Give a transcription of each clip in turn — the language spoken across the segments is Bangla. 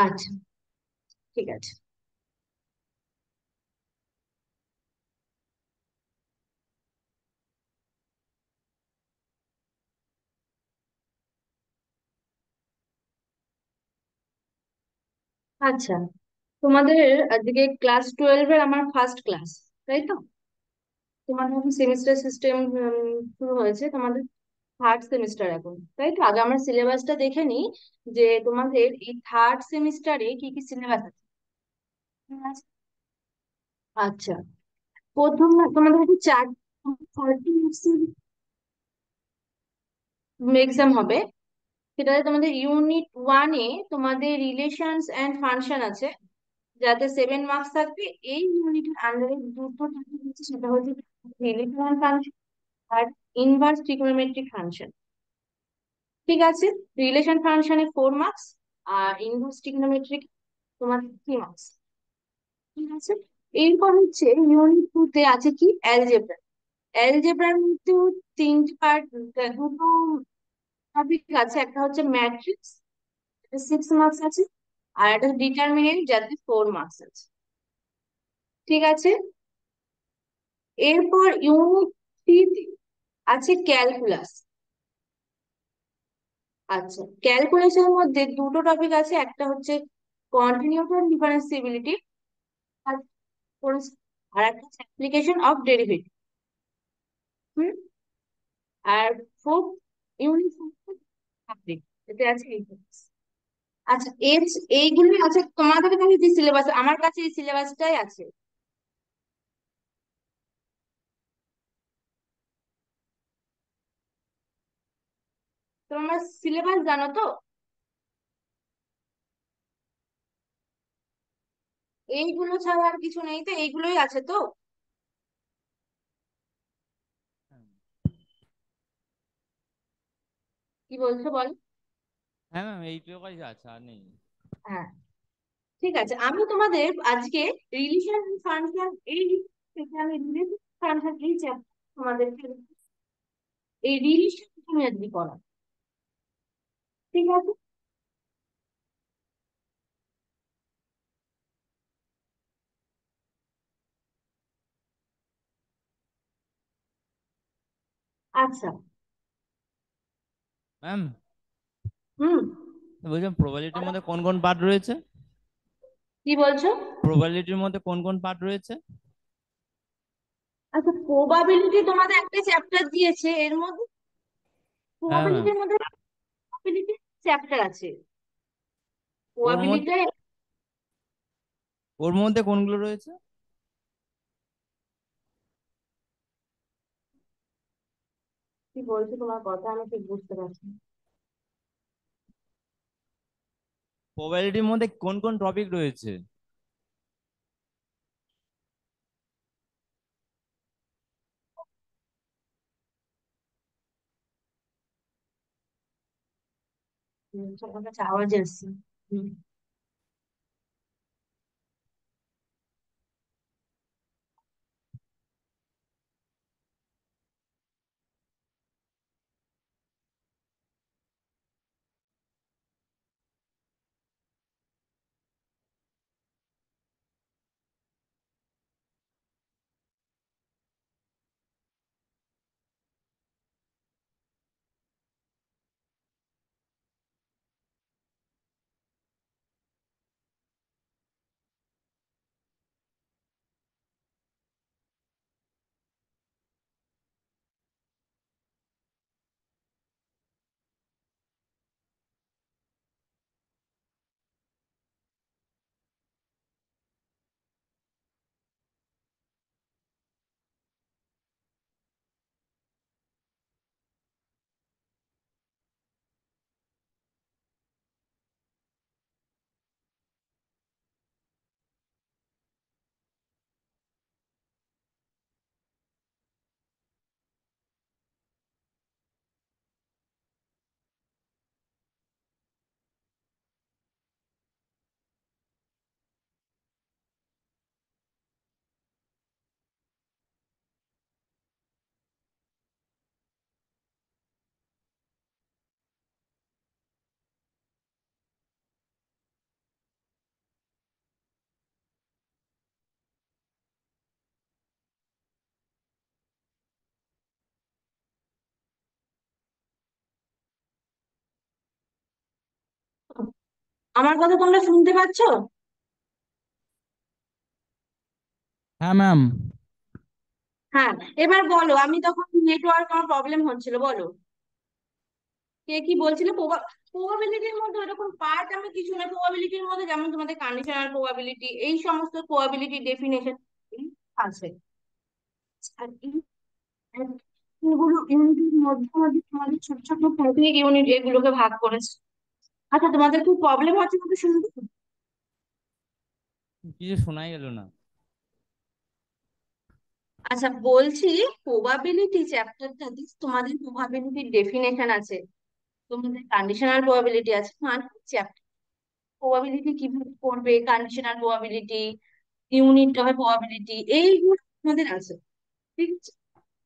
আচ্ছা, ঠিক আছে। আচ্ছা, তোমাদের আজকে ক্লাস 12-এর আমার ফার্স্ট ক্লাস, তাই তো? তোমাদের সেমিস্টার সিস্টেম শুরু হয়েছে, তোমাদের থার্ড সেমিস্টার এখন, তাই তো? আগে আমরা সিলেবাসটা দেখে নিই যে তোমাদের এই থার্ড সেমিস্টারে কি কি সিলেবাস আছে। আচ্ছা, প্রথম তোমাদের হচ্ছে 30 এক্সাম হবে। সেটাতে তোমাদের ইউনিট 1-এ তোমাদের রিলেশনস এন্ড ফাংশন আছে, যাতে 7 মার্কস থাকবে। এই ইউনিটের আন্ডারে দুটো টপিক আছে, সেটা হচ্ছে রিলেশনাল ফাংশন আর ইনভার্স ট্রিগোনোমেট্রিক ফাংশন। ঠিক আছে, রিলেশন ফাংশনে 4 মার্কস আর ইনভার্স ট্রিগোনোমেট্রিক তোমার 3 মার্কস। ঠিক আছে, এরপর হচ্ছে ইউনিট 2-তে আছে কি অ্যালজেব্রা। অ্যালজেব্রার মধ্যেও তিনটে পার্ট, দুটো টপিক আছে। একটা হচ্ছে ম্যাট্রিক্স, 6 মার্কস আছে, আর একটা ডিটারমিনেন্ট, যাতে 4 মার্কস আছে। ঠিক আছে, এরপর ইউনিট 3-তে আছে ক্যালকুলাস। আচ্ছা, ক্যালকুলাসের মধ্যে দুটো টপিক আছে, একটা হচ্ছে কন্টিনিউয়াস ডিফারেন্সিবিলিটি আর আর একটা হচ্ছে অ্যাপ্লিকেশন অফ ডেরিভেটিভ। হুম, আর ফোর্থ ইউনিট সাবজেক্ট, এতে আছে এই topics। আচ্ছা, এইগুলোই আছে তোমাদের কাছে যে সিলেবাস, আমার কাছে এই সিলেবাসটাই আছে। তোমার সিলেবাস জানো তো? এইগুলো ছাড়া আর কিছু নেই তো, এইগুলোই আছে তো? কি বলছো বল। হ্যাঁ ম্যাম, এইটুকুই আছে, আর নেই। হ্যাঁ, ঠিক আছে, আমি তোমাদের আজকে রিলেশন ফাংশন এই থেকে আমি রিলেশন ফাংশন এই চ্যাপ্টার তোমাদেরকে এই রিলেশন তুমি আজকে পড়া। ঠিক আছে। আচ্ছা। ম্যাম, হুম, বলছিলাম প্রবাবিলিটির বলো। মধ্যে কোন কোন পার্ট রয়েছে? কি বলছো? প্রবাবিলিটির মধ্যে কোন কোন পার্ট রয়েছে? আচ্ছা, প্রবাবিলিটি তোমাদের একটা চ্যাপ্টার দিয়েছে, এর মধ্যে হ্যাঁ ম্যাম। প্রবাবিলিটির মধ্যে প্রবাবিলিটি চ্যাপ্টার আছে। ওর মধ্যে প্রবাবিলিটি, ওর মধ্যে কোনগুলো রয়েছে? কি বলছো, তোমার কথা আমি ঠিক বুঝতে পারছি না। প্রবাবিলিটির মধ্যে কোন কোন টপিক রয়েছে? তোমার কাছে আওয়াজ আসছে। হুম। আমার কথা তোমরা শুনতে পাচ্ছ? হ্যাঁ ম্যাম। হ্যাঁ, এবার বলো। আমি তখন নেটওয়ার্ক আমার প্রবলেম হচ্ছিল, বলো কে কি বলছিলে। প্রবাবিলিটির মধ্যে এরকম পার্ট আমি কিছু না, প্রবাবিলিটির মধ্যে যেমন তোমাদের কন্ডিশনাল প্রবাবিলিটি, এই সমস্ত প্রবাবিলিটি ডেফিনেশন আছে। আর এগুলো ইউনিটের মধ্যে মধ্যে তোমাদের ছোট ছোট প্রত্যেক ইউনিট এগুলোকে ভাগ করেছে। আচ্ছা, তোমাদের খুব প্রবলেম হচ্ছে কিন্তু শুনতে। কিছু শোনাই গেল না। আচ্ছা, বলছি প্রবাবিলিটি চ্যাপ্টারটাতে তোমাদের প্রবাবিলিটির ডেফিনেশন আছে, তোমাদের কন্ডিশনাল প্রবাবিলিটি আছে, মানে চ্যাপ্টার প্রবাবিলিটি কিভাবে করবে, কন্ডিশনাল প্রবাবিলিটি, ইউনিট হবে প্রবাবিলিটি, এইগুলো তোমাদের আছে। ঠিক আছে,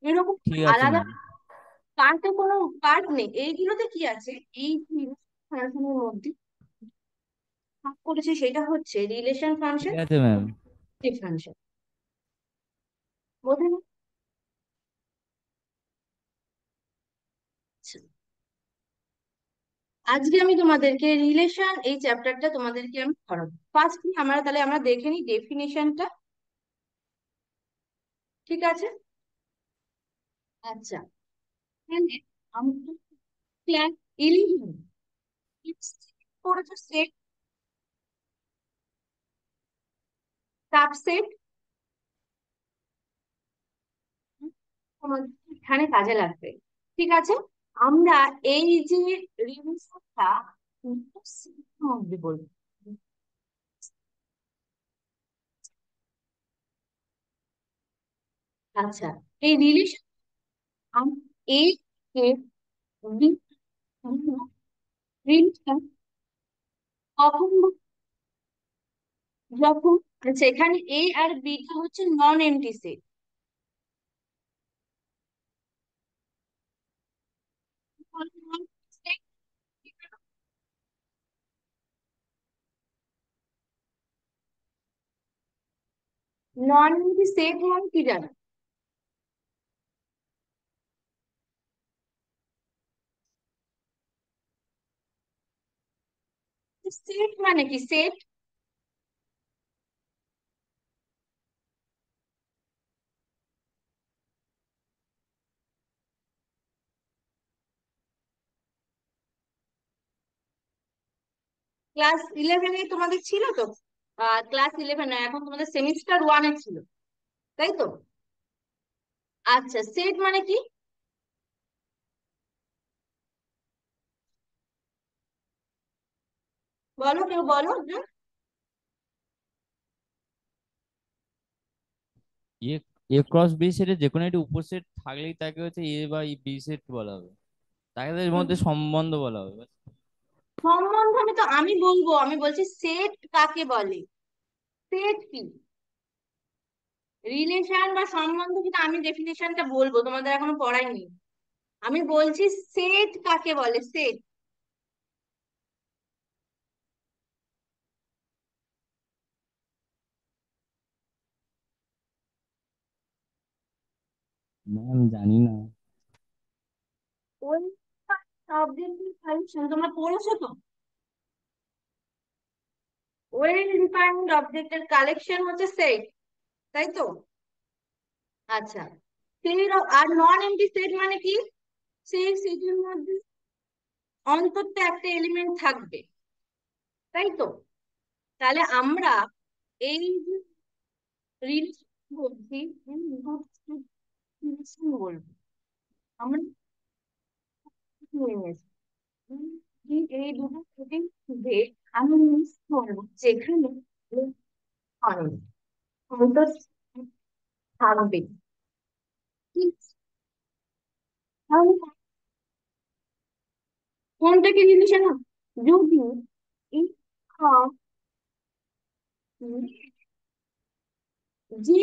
এরকম ঠিক আছে আলাদা ম্যাম। পার্টে কোনো পার্ট নেই। এইগুলোতে কি আছে, এই ফাংশনের মধ্যে ভাগ করেছে, সেটা হচ্ছে রিলেশন ঠিক ফাংশন, আছে ম্যাম। ফাংশন। বোঝা যাচ্ছে? আজকে আমি তোমাদেরকে রিলেশন এই চ্যাপ্টারটা তোমাদেরকে আমি পড়াবো। ফার্স্ট আমরা দেখে নিই ডেফিনেশনটা। ঠিক আছে। আচ্ছা, তাহলে আমরা ক্লাস 11 পড়েছো সেট, সাবসেট, তোমাদের এখানে কাজে লাগবে। ঠিক আছে, আমরা এই যে রিলেশনটা মধ্যে বলবো। আচ্ছা, এই রিলেশন এ কে বি রিলেশন কখন যখন, আচ্ছা এখানে এ আর বিটা হচ্ছে নন এমটি সেট। নন এমটি সেট মানে কি জানো? সেট মানে কি? সেট ক্লাস 11 তোমাদের ছিল তো? ক্লাস 11 এখন তোমাদের সেমিস্টার 1 ছিল, তাই তো? আচ্ছা, সেট মানে কি? বলো, কেউ বলো যে। এ এ ক্রস বি সেটের যে কোনো একটি উপসেট থাকলেই তাকে হচ্ছে এ বা বি সেট বলা হবে। তাদের মধ্যে সম্বন্ধ বলা হবে। সম্বন্ধ আমি বলবো, আমি বলছি সেট কাকে বলে, সেট কি, রিলেশন বা সম্বন্ধ কিন্তু আমি ডেফিনেশনটা বলবো, তোমাদের এখনো পড়াইনি। আমি বলছি সেট কাকে বলে, সেট। ম্যাম জানি না। ওই অবজেক্টিভ ফাংশন তোমরা পড়েছো তো? ওয়েল ডিফাইন্ড অবজেক্টের কালেকশন হচ্ছে সেট, তাই তো? আচ্ছা, আর নন এমটি সেট মানে কি? সেই সেটের মধ্যে অন্তত একটা এলিমেন্ট থাকবে, তাই তো? তাহলে আমরা এই যে রিলেশন বলছি, রিলেশন বলবো আমরা নিয়ে নিয়েছি। এই দুটো সেটিং যে আমি মিস করবো, যেখানে অন্তত থাকবে। ঠিক আছে? তাহলে কোনটাকে রিলেশন হবে? যদি এই যে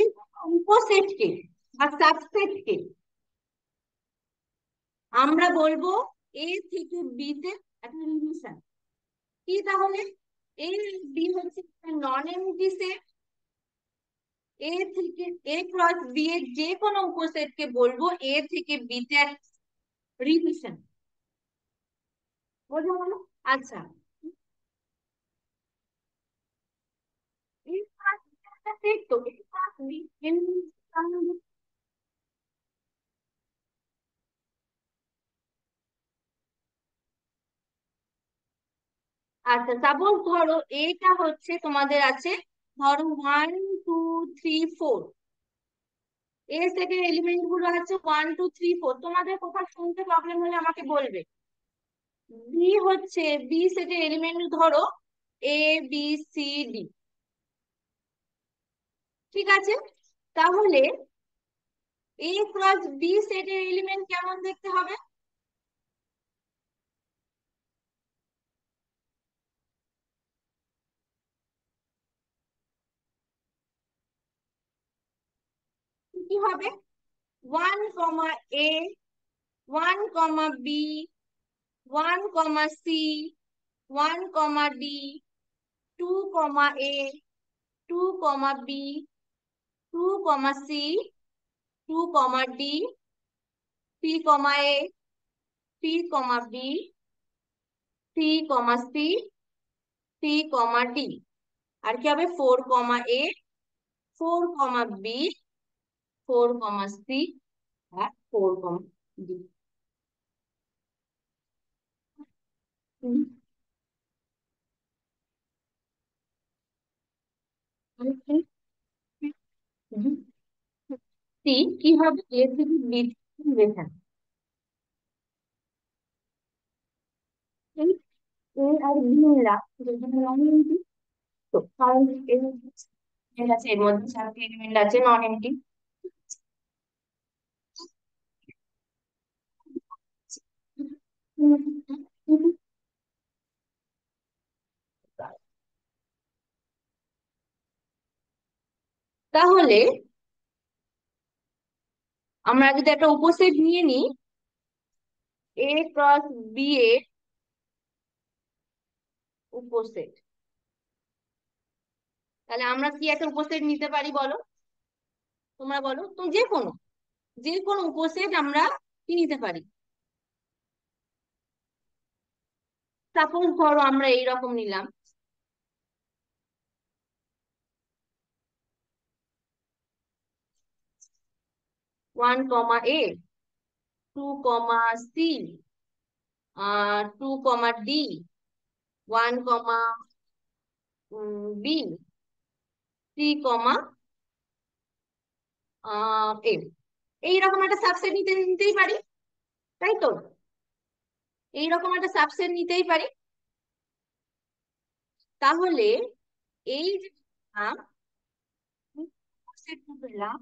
উপসেটকে বা সাবসেটকে আমরা বলবো এ থেকে বি তে একটা রিলেশন। কি তাহলে? এ বি হচ্ছে নন এমটি সেট, এ থেকে এ ক্রস বি এর যে কোনো উপসেটকে বলবো এ থেকে বি তে রিলেশন। বোঝা গেল? আচ্ছা, এই তো আচ্ছা, সাপোজ ধরো এটা হচ্ছে তোমাদের আছে, ধরো 1 2 3 4, এর থেকে এলিমেন্ট গুলো আছে 1 2 3 4। তোমাদের কোথাও শুনতে প্রবলেম হলে আমাকে বলবে। বি হচ্ছে, বি সেটের এলিমেন্ট ধরো A B C D, ঠিক আছে? তাহলে A+B সেটের এলিমেন্ট কেমন দেখতে হবে? কি হবে? 1 কমা A 1 comma C 1 comma D 2 comma A 2 comma C 2 comma D, আর কি হবে? 4 comma A 4 comma B 4 comma C আর 4 কমা D। সি কি হবে? এ থেকে বি লেখা, এ আর বি মিলা যেখানে নন এমটি, তো কারণ এর এর আছে, এর মধ্যে 4টি এলিমেন্ট আছে নন এমটি। তাহলে আমরা যদি একটা উপসেট নিয়ে নিই, A+B এর উপসেট, তাহলে আমরা কি একটা উপসেট নিতে পারি বলো? তোমরা বলো তো, যে কোনো উপসেট আমরা কি নিতে পারি? সাপোজ ধরো আমরা এইরকম নিলাম, 1 কমা A 2 comma C 2 comma D 1 comma B 3 comma A, এইরকম একটা সাবসেট নিতেই পারি, তাই তো? এইরকম একটা সাবসেট নিতেই পারি। তাহলে এই যে সেট পেলাম,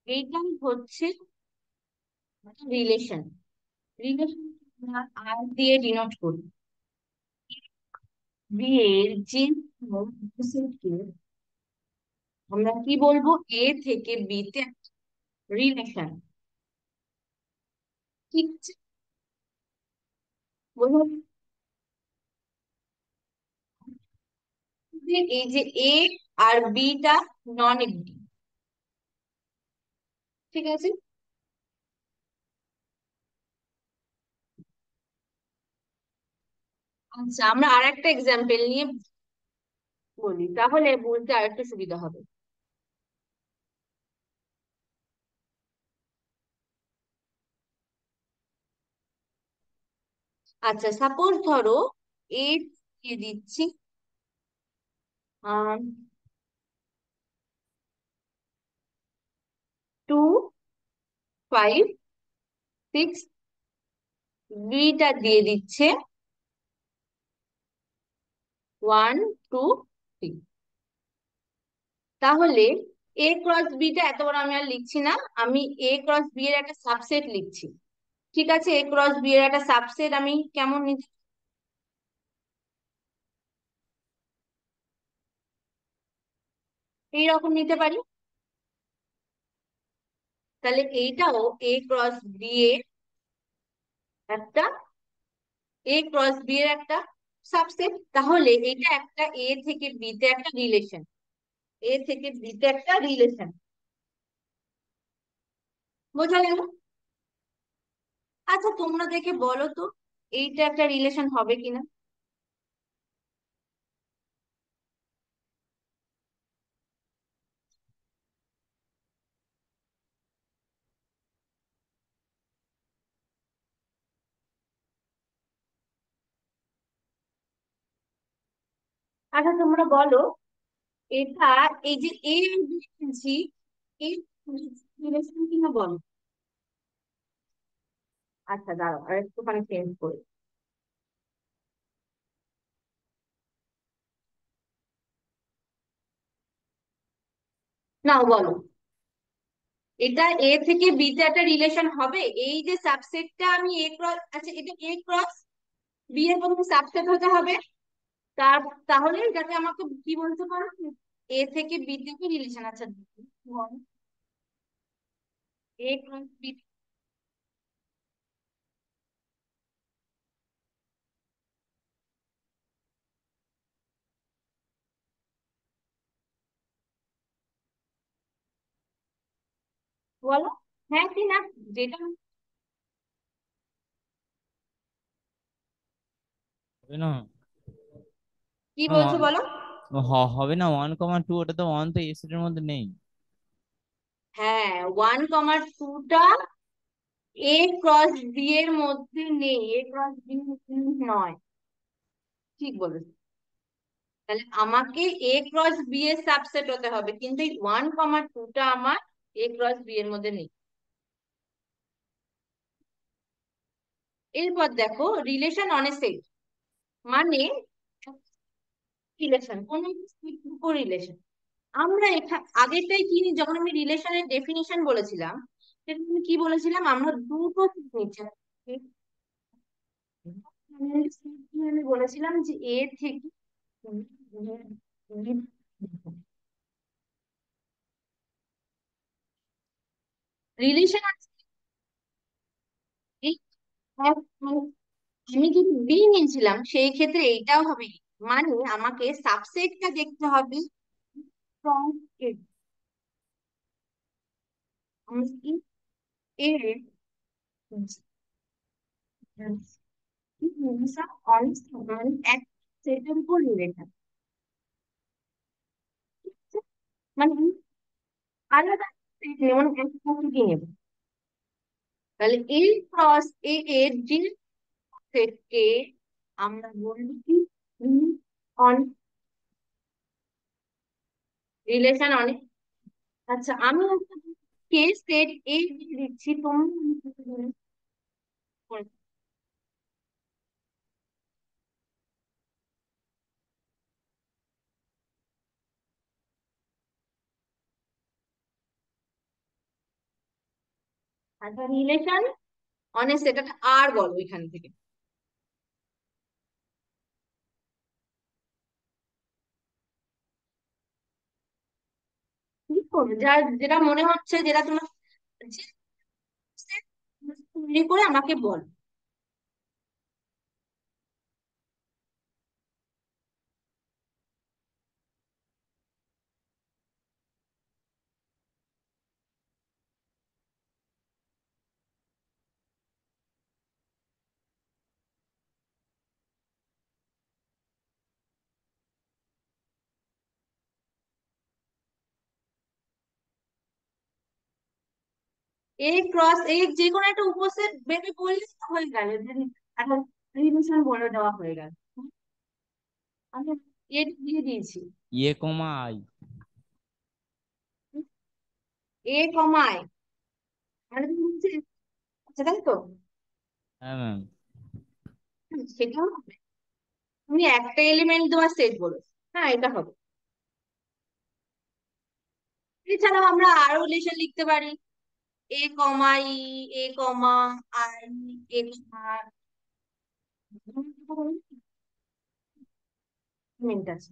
এইটাই হচ্ছে রিলেশন। রিলেশন আর দিয়ে ডিনোট করি। বি এর যে সেটকে আমরা কি বলবো? এ থেকে বি তে রিলেশন, ঠিক আছে? বোঝা গেছে? যে এই যে এ আর বিটা নন এমটি, ঠিক আছে? আচ্ছা, আমরা আর একটা এক্সাম্পল নিয়ে বলি, তাহলে বলতে আর একটু সুবিধা হবে। আচ্ছা, সাপোজ ধরো এ দিয়ে দিচ্ছি 2 5 6, বিটা দিয়ে দিচ্ছে 1 2 3। তাহলে A+B টা এত বড় আমি আর লিখছি না, আমি A+B এর একটা সাবসেট লিখছি, ঠিক আছে? A+B এর একটা সাবসেট আমি কেমন নিতে, এইরকম নিতে পারি। তাহলে এইটাও A+B এর একটা, একটা সাবসেট। তাহলে এটা একটা এ থেকে বি তে একটা রিলেশন, এ থেকে বি তে একটা রিলেশন, বোঝা গেল? আচ্ছা, তোমরা দেখে বলো তো এইটা একটা রিলেশন হবে কিনা। আচ্ছা তোমরা বলো, এটা, এই যে এ বলছি, এই রিলেশন কিনা বলো। আচ্ছা দাঁড়াও আর একটুখানি চেঞ্জ করি। নাও বলো, এটা এ থেকে বি তে একটা রিলেশন হবে? এই যে সাবসেটটা আমি এ ক্রস, আচ্ছা এটা এ ক্রস বি এর কোনো সাবসেট হতে হবে। তার, তাহলে এটাকে আমাকে কি বলতে পারো, এ থেকে বি থেকে রিলেশন। আচ্ছা এ ক্রস বি, বলো। হ্যাঁ কি না, যেটা, হবে না? কি বলছো বলো। হবে না, 1,2, ওটা তো 1 তো এ সেটের মধ্যে নেই। হ্যাঁ, 1,2টা এ ক্রস বি এর মধ্যে নেই, এ ক্রস বি নয়। ঠিক বলেছো। তাহলে আমাকে এ ক্রস বি এর সাবসেট হতে হবে, কিন্তু এই 1,2টা আমার এ ক্রস বি এর মধ্যে নেই। এরপর দেখো, রিলেশন অন এ সেট, মানে রিলেশন কোন রিলেশন। আমরা এখানে আগেরটাই কি, যখন আমি রিলেশনের ডেফিনিশন বলেছিলাম, সেটা আমি কি বলেছিলাম, আমরা দুটো নিচে আমি বলেছিলাম যে এ থেকে রিলেশন, আমি যদি বি নিয়েছিলাম সেই ক্ষেত্রে এইটাও হবে, মানে আমাকে সাবসেটটা দেখতে হবে ফ্রম এ। আমি কি এর এক সেটের উপর রিলেশন, মানে আমি আলাদা set নেব না, একটা কি নেব। তাহলে এ ক্রস এ এর যে সেটকে আমরা বলবো কি, অন রিলেশন অনেক। আচ্ছা আমি একটা কে সেট এ দিয়ে দিচ্ছি, তুমি আচ্ছা রিলেশন অনেক সেট আর বলো এখান থেকে কি করবে, যা যেটা মনে হচ্ছে, যেটা তোমার যে set তৈরি করে আমাকে বল। এ ক্রস এ যে কোনো একটা উপসেট বের করলে তো হয়ে গেল, যে এখন রিলেশন বলে দেওয়া হয়ে গেল। আমি এ দিয়ে দিয়েছি, এ কমা আই। এ কমায়, মানে তুমি হচ্ছে, আচ্ছা তাই তো। হ্যাঁ ম্যাম। সেটাও হবে, তুমি একটা এলিমেন্ট দেওয়ার সেট বলো। হ্যাঁ এটা হবে। এছাড়াও আমরা আরো রিলেশন লিখতে পারি, এ কমা ই, এ comma I, A comma element আছে।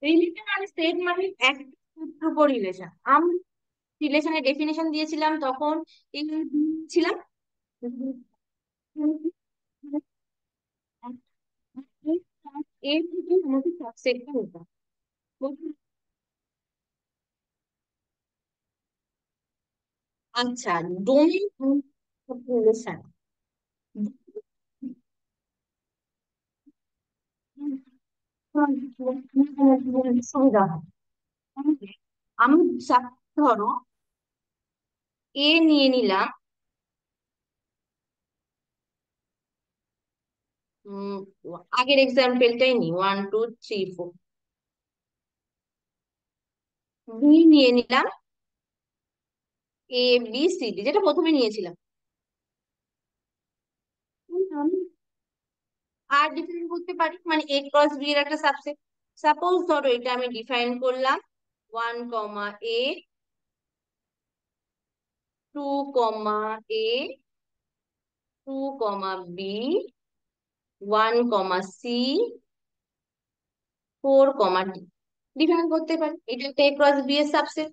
রিলেশন আর সেট মানে একটা উপর রিলেশন। আমি রিলেশনের ডেফিনেশন দিয়েছিলাম তখন এই ছিলাম এর থেকে আমাকে সাবসেটটা নিতাম। আচ্ছা, ডোমেইন রিলেশন সুবিধা হয়। আমি ধরো এ নিয়ে নিলাম, উম আগের এক্সাম্পলটাই নি, 1 2 3 4। বি নিয়ে নিলাম, A B C D যেটা প্রথমে নিয়েছিলাম। আমি আর ডিফাইন করতে পারি, মানে A × B এর একটা সাবসেট। সাপোজ ধরো এটা আমি ডিফাইন করলাম 1, A 2, A 2, B 1, C 4, D define করতে পারি। এটা একটা A × B এর সাবসেট।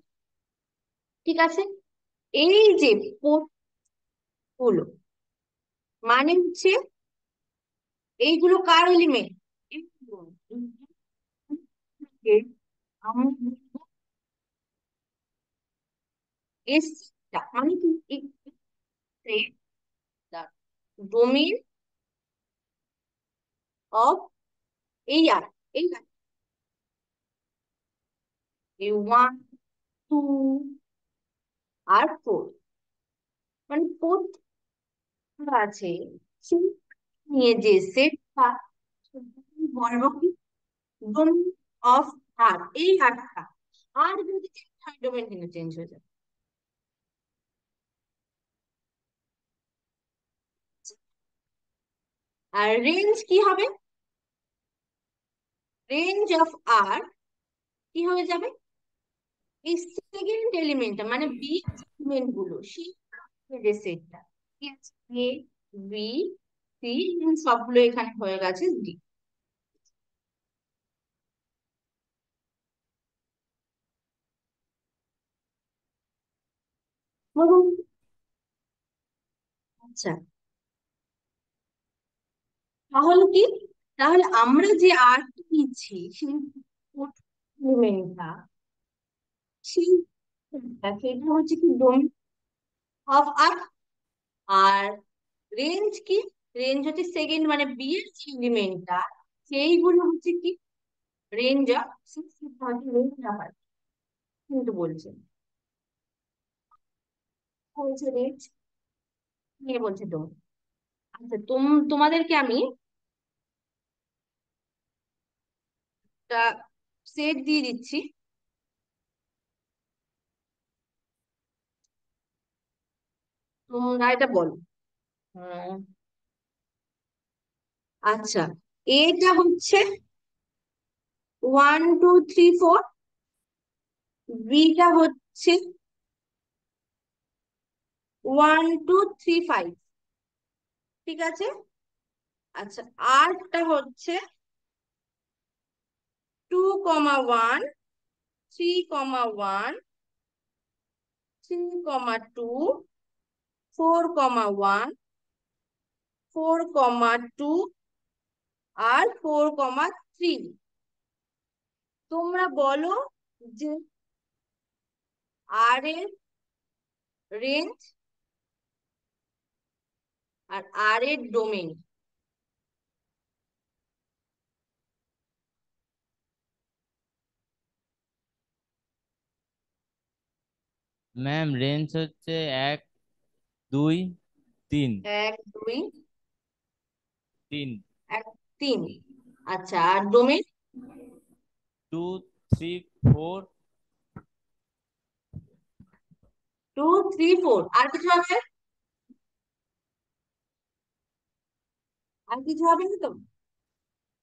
ঠিক আছে, এই যে পোর্ট গুলো, মানে হচ্ছে এইগুলো কার এলিমেন্ট? আমরা এস, মানে কি, ডোমেইন অফ এই আর এই আর এই 1 2 আর 4, মানে পোর্ট আছে, সেই নিয়ে যে সেটটা বলবো কি, ডোমেইন অফ আর, এই আরটা। আর যদি চেঞ্জ হয়, ডোমেইন কিন্তু চেঞ্জ হয়ে যাবে। আর রেঞ্জ কি হবে? রেঞ্জ অফ আর কি হয়ে যাবে? এই সেকেন্ড এলিমেন্টটা, মানে বি এলিমেন্ট গুলো, সেই যে সেটটা, এ বি সি, সবগুলো এখানে হয়ে গেছে ডি। বলুন। আচ্ছা, তাহলে কি, তাহলে আমরা যে আর নিচ্ছি সেই এলিমেন্টটা, সেই সেটা হচ্ছে কি, ডোমেইন অফ আর। আর রেঞ্জ কি, রেঞ্জ হচ্ছে সেকেন্ড, মানে বি এর যে এলিমেন্টটা, সেইগুলো হচ্ছে কি, রেঞ্জ অফ সিক্স, হচ্ছে রেঞ্জ অফ আর, কিন্তু বলছে, বলছে রেঞ্জ নিয়ে বলছে ডোমেইন। আচ্ছা, তোমাদেরকে আমি একটা সেট দিয়ে দিচ্ছি, তোমরা এটা বলো। উম, আচ্ছা, এটা হচ্ছে 1 2 3 4, বিটা হচ্ছে 1 2 3 5। ঠিক আছে। আচ্ছা, আরটা হচ্ছে 2, 1 3, 1 3, 2 4, 1 4, 2 আর 4, 3। তোমরা বলো যে আর এর রেঞ্জ আর আর এর ডোমেইন। ম্যাম রেঞ্জ হচ্ছে 1 2 3। 3। 1 2 1 3। আচ্ছা, আর ডোমেইন? 2 3 4। 2 3 4, আর কিছু হবে? আর কিছু হবে না তো?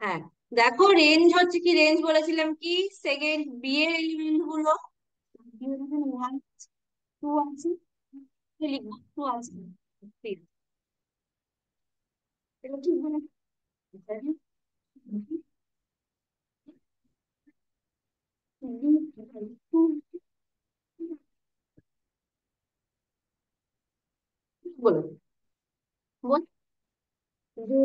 হ্যাঁ, দেখো রেঞ্জ হচ্ছে কি, রেঞ্জ বলেছিলাম কি, সেকেন্ড বি এর এলিমেন্ট গুলো, বি এর এখানে 1 2 আছে, লিখবো 2 আছে, 3। এটা ঠিক বলে, বলো, বল যে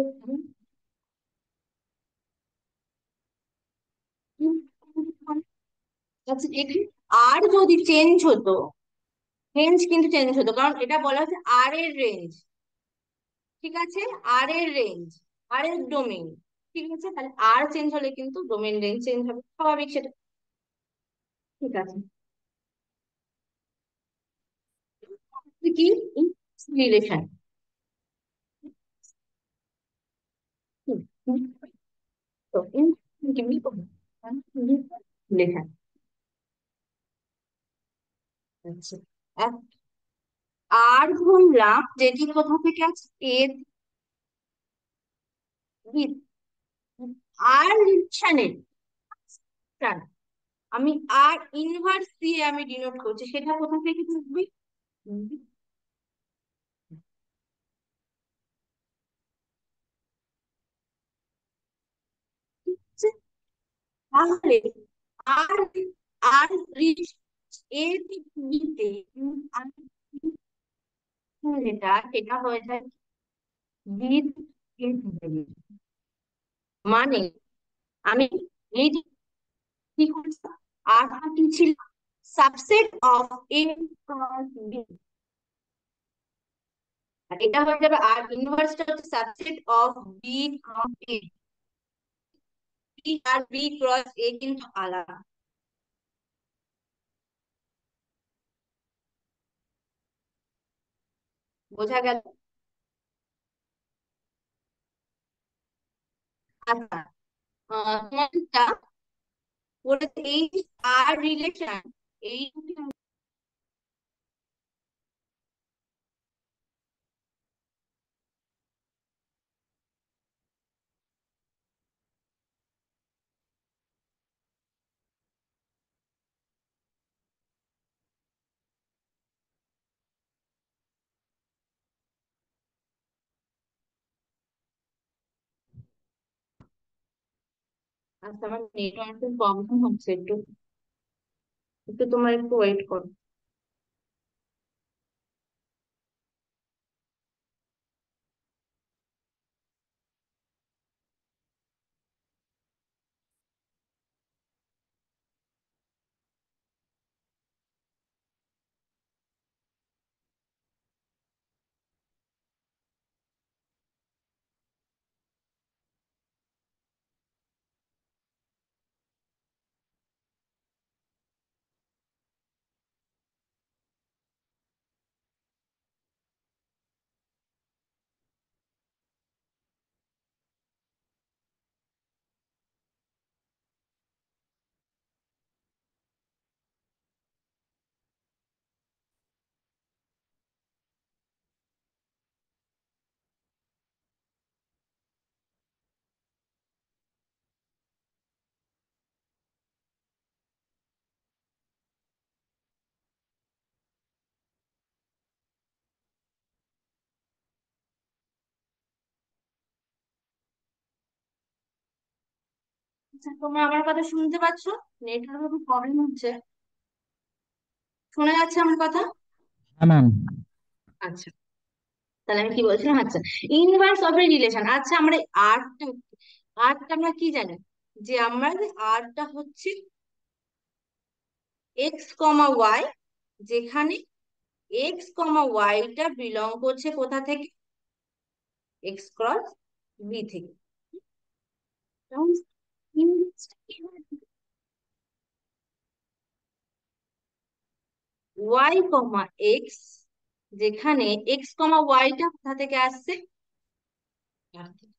আচ্ছা, এখানে আর যদি চেঞ্জ হতো, রেঞ্জ কিন্তু চেঞ্জ হতো, কারণ এটা বলা হচ্ছে আর এর রেঞ্জ। ঠিক আছে, আর এর রেঞ্জ, আর এর ডোমেইন। ঠিক আছে, তাহলে আর চেঞ্জ হলে কিন্তু ডোমেইন রেঞ্জ চেঞ্জ হবে, স্বাভাবিক সেটা। ঠিক আছে, কি রিলেশন, তো লেখা আচ্ছা। আর ধরলাম যেটি কোথা থেকে আছে এ আর রিলেশনের, আমি আর ইনভার্স দিয়ে আমি ডিনোট করছি, সেটা কোথা থেকে থাকবে? হুম, ঠিক আছে? তাহলে আর আর এ বিতে আর যেটা সেটা হয়ে যায় বি মানে আমি এই যে কি করছি, আর কি ছিল, subset of A cross B, আর এটা হয়ে যাবে আর ইনভার্সটা হচ্ছে subset of B cross A. B আর বি ক্রস এ কিন্তু আলাদা, বোঝা গেল? আচ্ছা, তোমারটা বলেছে এই যে আর রিলেশন, এই আচ্ছা, আমার নেটওয়ার্কের প্রবলেম হচ্ছে একটু, একটু তোমার একটু ওয়েট করো। আচ্ছা, তোমরা আমার কথা শুনতে পাচ্ছ? নেটওয়ার্কের প্রবলেম হচ্ছে, শোনা যাচ্ছে আমার কথা? হ্যাঁ ম্যাম। আচ্ছা, তাহলে আমি কি বলছিলাম, আচ্ছা, ইনভার্স অফ এ রিলেশন। আচ্ছা, আমরা আরটা, আরটা আমরা কি জানি, যে আমরা যে আরটা হচ্ছে এক্স কমা ওয়াই, যেখানে এক্স কমা ওয়াইটা বিলং করছে কোথা থেকে, এক্স ক্রস বি থেকে। ওয়াই কমা এক্স, যেখানে এক্স কমা ওয়াইটা কোথা থেকে আসছে, R থেকে।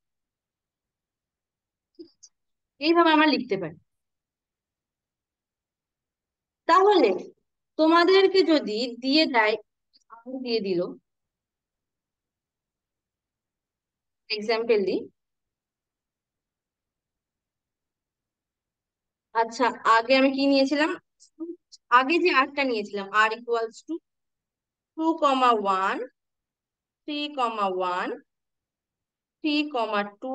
এইভাবে আমরা লিখতে পারি। তাহলে তোমাদেরকে যদি দিয়ে দেয়, দিয়ে দিল, এক্সাম্পল দিই। আচ্ছা, আগে আমি কি নিয়েছিলাম, আগে যে আরটা নিয়েছিলাম, আর ইকুয়ালস টু 2,1, 3,1, 3,2,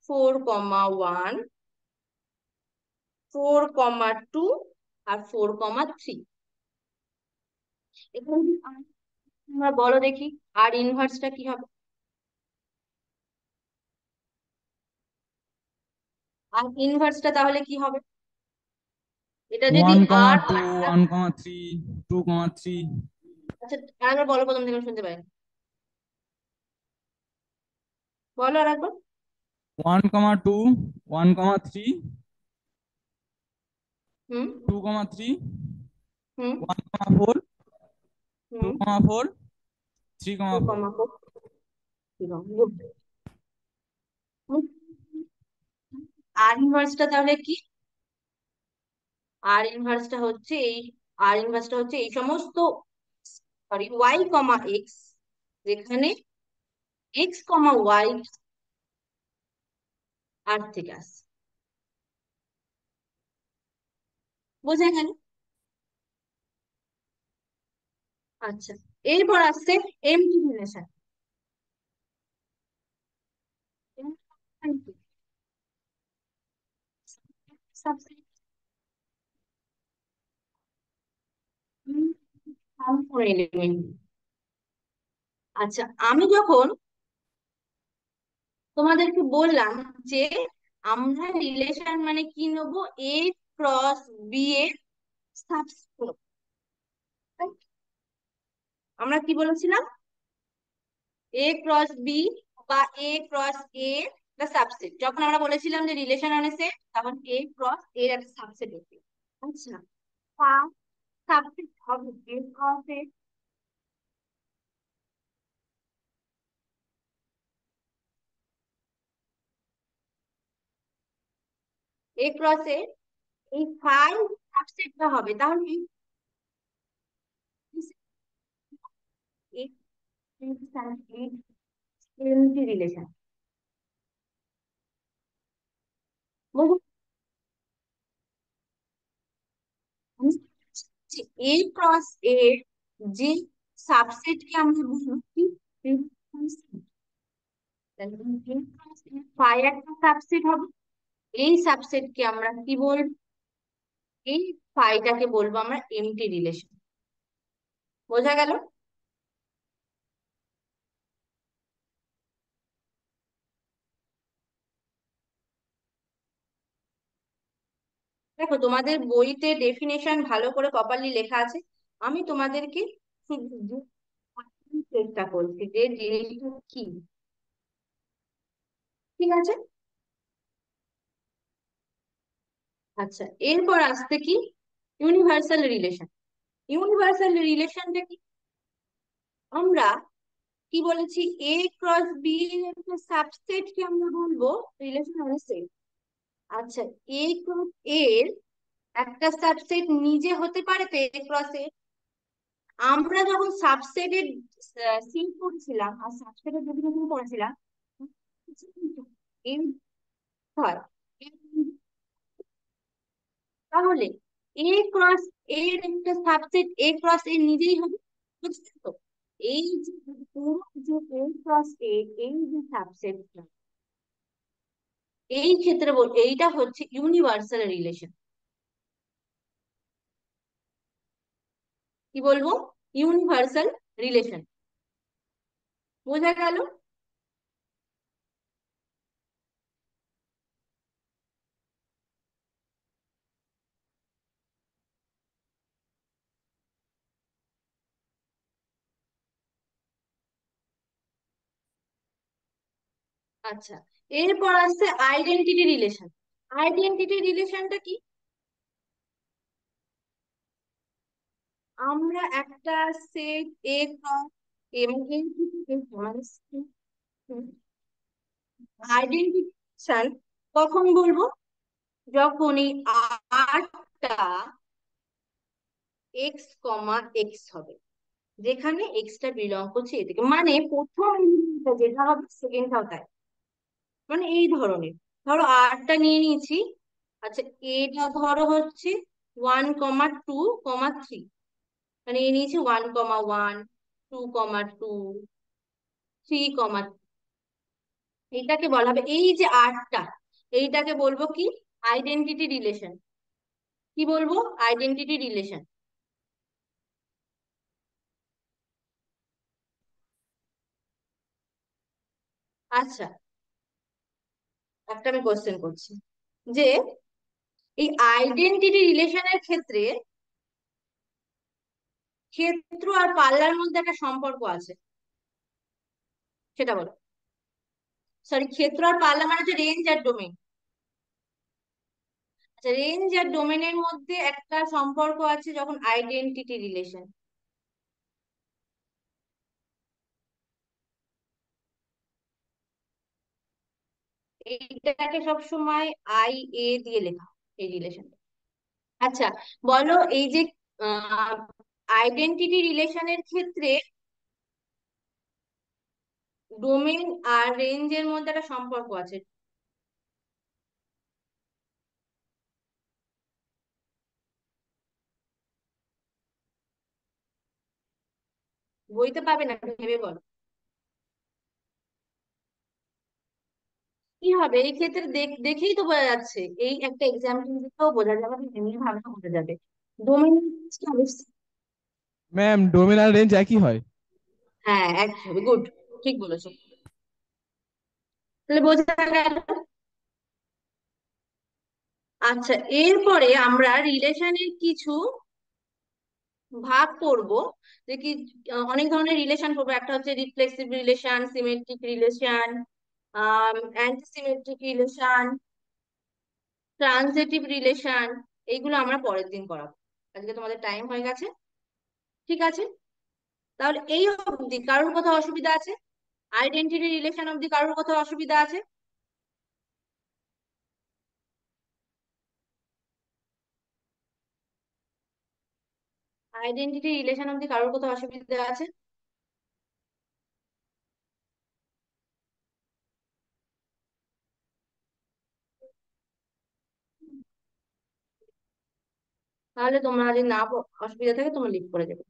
4,1, 4,2 আর 4,3। এখানে যদি তোমরা বলো দেখি আর ইনভার্সটা কি হবে, আর ইনভার্সটা তাহলে কি হবে? এটা যদি ওয়ান কমা আর, টু 1,3, 2,3। আচ্ছা আরেকবার বলো, প্রথম থেকে আমি শুনতে পাই, বলো আর একবার। 1,2, 1,3, হুম, 2,3, হুম, 1,4, হুম, 2,4, টু 3,4। কমা ফোর, আর ইনভার্সটা তাহলে কি? আর ইনভার্সটা হচ্ছে এই, আর ইনভার্সটা হচ্ছে এই সমস্ত, সরি, ওয়াই কমা এক্স, যেখানে এক্স কমা ওয়াই আর থেকে আসছে। বোঝা গেল? আচ্ছা, এরপর আসছে এমডি রিলেশন। আচ্ছা, আমি যখন তোমাদেরকে বললাম যে আমরা রিলেশন মানে কি নেবো, এ ক্রস বি এর সাবস্ক্রিপ্ট, আমরা কি বলেছিলাম? এ ক্রস বি বা এ ক্রস এ একটা সাবসেট, যখন আমরা বলেছিলাম যে রিলেশন মানে সেট, তখন এ ক্রস এর একটা সাবসেট হচ্ছে। আচ্ছা, সাবসেট হবে এ ক্রস এ, এ ক্রস এ, এই ফাইভ সাবসেটটা হবে, তাহলে এই রিলেশন, এ ক্রস এ যে সাবসেটকে আমরা বলবো কি, ফাই একটা সাবসেট হবে, এই সাবসেটকে আমরা কি বলবো, এই ফাইটাকে বলবো আমরা এমটি রিলেশন। বোঝা গেল? দেখো, তোমাদের বইতে ডেফিনেশন ভালো করে প্রপারলি লেখা আছে, আমি তোমাদেরকে শুধু চেষ্টা করছি যে জিনিসটা কি। ঠিক আছে? আচ্ছা, এরপর আসতে কি, ইউনিভার্সাল রিলেশন। ইউনিভার্সাল রিলেশনটা কি? আমরা কি বলেছি, এ ক্রস বি এর একটা সাবসেট কে আমরা বলবো রিলেশন মানে সেট। আচ্ছা, এ ক্রস এর একটা সাবসেট নিজে হতে পারে তো এ ক্রস এ, আমরা যখন সাবসেটের সিন করেছিলাম আর সাবসেটের ডেফিনেশন করেছিলাম, এই হয়, তাহলে এ ক্রস এর একটা সাবসেট এ ক্রস এ নিজেই হবে। বুঝছো তো? এই যে পুরো যে এ ক্রস এ, এই যে সাবসেটটা, এই ক্ষেত্রে এইটা হচ্ছে ইউনিভার্সাল রিলেশন। কি বলবো? Universal relation. বোঝা গেল? আচ্ছা, এরপর আসছে আইডেন্টিটি রিলেশন। আইডেন্টিটি রিলেশনটা কি? আমরা একটা সেট এ ক্রস এবং আইডেন্টিফিকেশন কখন বলবো? যখন এই আরটা এক্স কমা এক্স হবে, যেখানে এক্সটা বিলং করছে এদিকে, মানে প্রথম এলিমেন্টটা যেটা হবে সেকেন্ডটাও তাই, মানে এই ধরনের। ধরো আরটা নিয়ে নিয়েছি। আচ্ছা, এটা ধরো হচ্ছে 1,2,3, মানে এই নিয়েছি 1,1, 2,2, 3, এইটাকে বলা হবে, এই যে আরটা, এইটাকে বলবো কি, আইডেন্টিটি রিলেশন। কি বলবো? Identity relation. আচ্ছা, একটা আমি কোশ্চেন করছি যে এই আইডেন্টিটি রিলেশনের ক্ষেত্রে ক্ষেত্র আর পাল্লার মধ্যে একটা সম্পর্ক আছে, সেটা বলো। সরি, ক্ষেত্র আর পাল্লা মানে হচ্ছে রেঞ্জ আর ডোমেন। আচ্ছা, রেঞ্জ আর ডোমেনের মধ্যে একটা সম্পর্ক আছে যখন আইডেন্টিটি রিলেশন। এইটাকে সবসময় আই এ দিয়ে লেখা হয়, এই রিলেশন। আচ্ছা, বলো এই যে আইডেন্টিটি রিলেশনের ক্ষেত্রে ডোমেন আর রেঞ্জের মধ্যে একটা সম্পর্ক আছে। বইতে পাবে না, ভেবে বলো। কি হবে এই ক্ষেত্রে, দেখেই তো বোঝা যাচ্ছে, এই একটা এক্সাম্পল দিতেও বোঝা যাবে, এমনি ভাবেও বোঝা যাবে। ডোমেন কি হবে? ম্যাম, ডোমেন আর রেঞ্জ একই হয়। হ্যাঁ, একই হবে, গুড, ঠিক বলেছো। তাহলে বোঝা গেল। আচ্ছা, এরপরে আমরা রিলেশনের কিছু ভাগ করব, যে কি অনেক ধরনের রিলেশন করবো। একটা হচ্ছে reflexive relation, symmetric relation, antisymmetric relation, transitive relation. এইগুলো আমরা পরের দিন করাবো, আজকে তোমাদের টাইম হয়ে গেছে। ঠিক আছে, তাহলে এই অবধি কারোর কোথাও অসুবিধা আছে? আইডেন্টিটি রিলেশন অবধি কারোর কোথাও অসুবিধা আছে? আইডেন্টিটি রিলেশন অবধি কারোর কোথাও অসুবিধা আছে? তাহলে তোমরা যদি না অসুবিধা থাকে তোমরা লিভ করে যাবে।